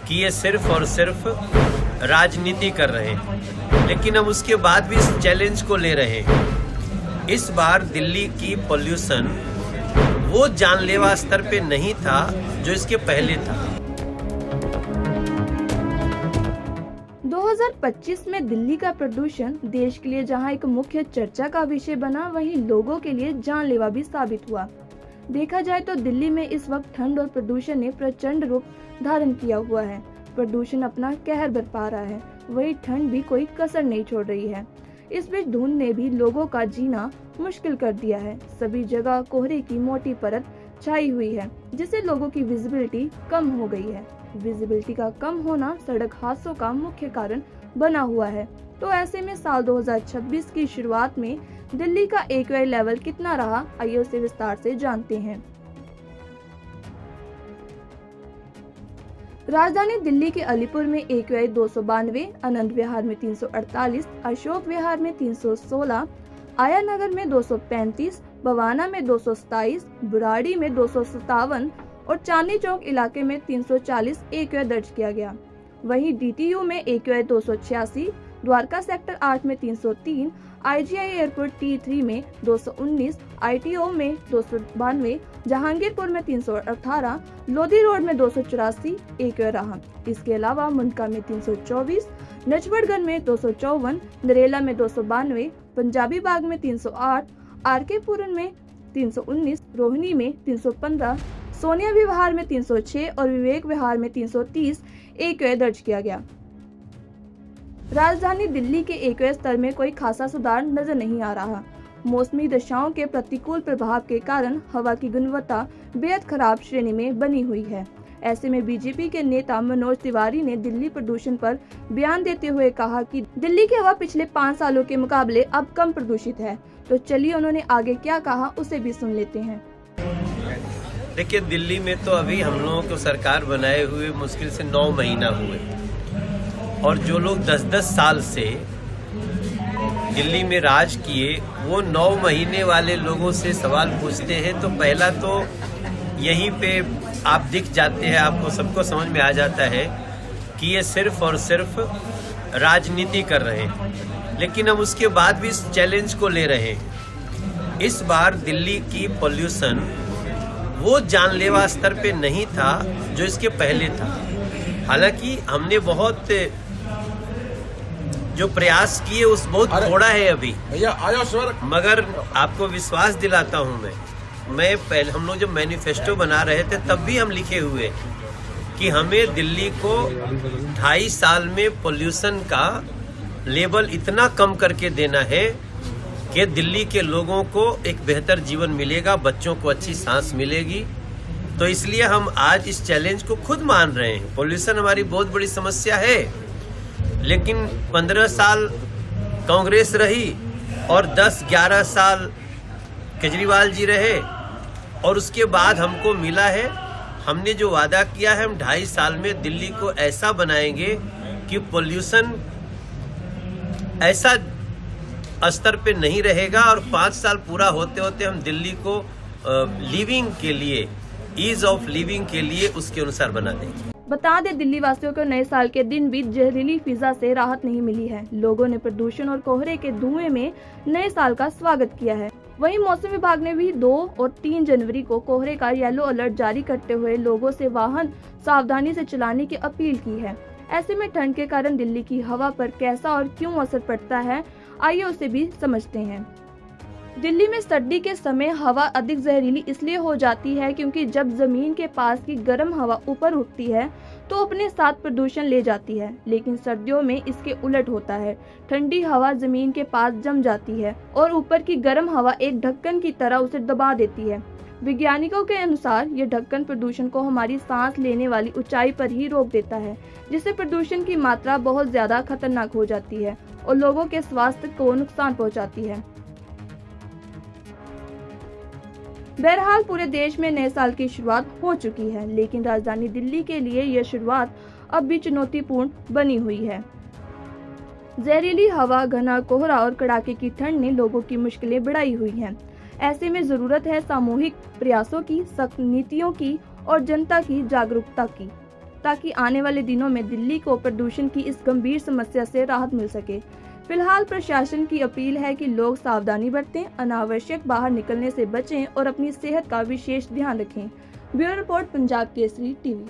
कि ये सिर्फ और सिर्फ राजनीति कर रहे हैं, लेकिन हम उसके बाद भी इस चैलेंज को ले रहे हैं। इस बार दिल्ली की पॉल्यूशन वो जानलेवा स्तर पे नहीं था जो इसके पहले था। 2025 में दिल्ली का प्रदूषण देश के लिए जहां एक मुख्य चर्चा का विषय बना, वहीं लोगों के लिए जानलेवा भी साबित हुआ। देखा जाए तो दिल्ली में इस वक्त ठंड और प्रदूषण ने प्रचंड रूप धारण किया हुआ है। प्रदूषण अपना कहर बरपा रहा है, वही ठंड भी कोई कसर नहीं छोड़ रही है। इस बीच धुंध ने भी लोगों का जीना मुश्किल कर दिया है। सभी जगह कोहरे की मोटी परत छाई हुई है, जिससे लोगों की विजिबिलिटी कम हो गई है। विजिबिलिटी का कम होना सड़क हादसों का मुख्य कारण बना हुआ है। तो ऐसे में साल 2026 की शुरुआत में दिल्ली का AQI लेवल कितना रहा, आइए उसे विस्तार से जानते हैं। राजधानी दिल्ली के अलीपुर में AQI 292, आनंद विहार में 348, अशोक विहार में 316, आया नगर में 235, बवाना में 227, बुराड़ी में 257 और चांदनी चौक इलाके में 340 AQI दर्ज किया गया। वहीं DTU में AQI 286, द्वारका सेक्टर 8 में 303, IGI एयरपोर्ट T3 में 219, ITO में 292, जहांगीरपुर में 318, लोधी रोड में 284 AQI रहा। इसके अलावा मुंडका में 324, नटवरगंज में 254, नरेला में 292, पंजाबी बाग में 308, RK पुरम में 319, रोहिणी में 315, सोनिया विहार में 306 और विवेक विहार में 330 AQI दर्ज किया गया। राजधानी दिल्ली के AQI स्तर में कोई खासा सुधार नजर नहीं आ रहा। मौसमी दशाओं के प्रतिकूल प्रभाव के कारण हवा की गुणवत्ता बेहद खराब श्रेणी में बनी हुई है। ऐसे में बीजेपी के नेता मनोज तिवारी ने दिल्ली प्रदूषण पर बयान देते हुए कहा कि दिल्ली की हवा पिछले 5 सालों के मुकाबले अब कम प्रदूषित है। तो चलिए उन्होंने आगे क्या कहा उसे भी सुन लेते हैं। देखिए, दिल्ली में तो अभी हम लोगों को सरकार बनाए हुए मुश्किल से 9 महीना हुए, और जो लोग 10-10 साल से दिल्ली में राज किए वो 9 महीने वाले लोगों से सवाल पूछते हैं तो पहला तो यहीं पे आप दिख जाते हैं, आपको सबको समझ में आ जाता है कि ये सिर्फ और सिर्फ राजनीति कर रहे हैं, लेकिन हम उसके बाद भी इस चैलेंज को ले रहे हैं। इस बार दिल्ली की पॉल्यूशन वो जानलेवा स्तर पे नहीं था जो इसके पहले था। हालांकि हमने बहुत जो प्रयास किए उस बहुत थोड़ा है अभी, मगर आपको विश्वास दिलाता हूं मैं पहले हम लोग जब मैनिफेस्टो बना रहे थे तब भी हम लिखे हुए कि हमें दिल्ली को 2.5 साल में पोल्यूशन का लेवल इतना कम करके देना है कि दिल्ली के लोगों को एक बेहतर जीवन मिलेगा, बच्चों को अच्छी सांस मिलेगी। तो इसलिए हम आज इस चैलेंज को खुद मान रहे हैं। पोल्यूशन हमारी बहुत बड़ी समस्या है, लेकिन 15 साल कांग्रेस रही और 10-11 साल केजरीवाल जी रहे, और उसके बाद हमको मिला है, हमने जो वादा किया है, हम 2.5 साल में दिल्ली को ऐसा बनाएंगे कि पोल्यूशन ऐसा स्तर पे नहीं रहेगा, और 5 साल पूरा होते होते हम दिल्ली को लिविंग के लिए, ईज ऑफ लिविंग के लिए उसके अनुसार बना देंगे। बता दें, दिल्ली वासियों को नए साल के दिन भी जहरीली फिजा से राहत नहीं मिली है। लोगों ने प्रदूषण और कोहरे के धुएं में नए साल का स्वागत किया है। वहीं मौसम विभाग ने भी 2 और 3 जनवरी को कोहरे का येलो अलर्ट जारी करते हुए लोगों से वाहन सावधानी से चलाने की अपील की है। ऐसे में ठंड के कारण दिल्ली की हवा पर कैसा और क्यों असर पड़ता है, आइए उसे भी समझते हैं। दिल्ली में सर्दी के समय हवा अधिक जहरीली इसलिए हो जाती है क्योंकि जब जमीन के पास की गर्म हवा ऊपर उठती है तो अपने साथ प्रदूषण ले जाती है, लेकिन सर्दियों में इसके उलट होता है। ठंडी हवा जमीन के पास जम जाती है और ऊपर की गर्म हवा एक ढक्कन की तरह उसे दबा देती है। वैज्ञानिकों के अनुसार ये ढक्कन प्रदूषण को हमारी सांस लेने वाली ऊंचाई पर ही रोक देता है, जिससे प्रदूषण की मात्रा बहुत ज्यादा खतरनाक हो जाती है और लोगों के स्वास्थ्य को नुकसान पहुंचाती है। बहरहाल पूरे देश में नए साल की शुरुआत हो चुकी है, लेकिन राजधानी दिल्ली के लिए यह शुरुआत अब भी चुनौतीपूर्ण बनी हुई है। जहरीली हवा, घना कोहरा और कड़ाके की ठंड ने लोगों की मुश्किलें बढ़ाई हुई हैं। ऐसे में जरूरत है सामूहिक प्रयासों की, सख्त नीतियों की और जनता की जागरूकता की। ताकि आने वाले दिनों में दिल्ली को प्रदूषण की इस गंभीर समस्या से राहत मिल सके। फिलहाल प्रशासन की अपील है कि लोग सावधानी बरतें, अनावश्यक बाहर निकलने से बचें और अपनी सेहत का विशेष ध्यान रखें। Bureau report, Punjab Kesari TV.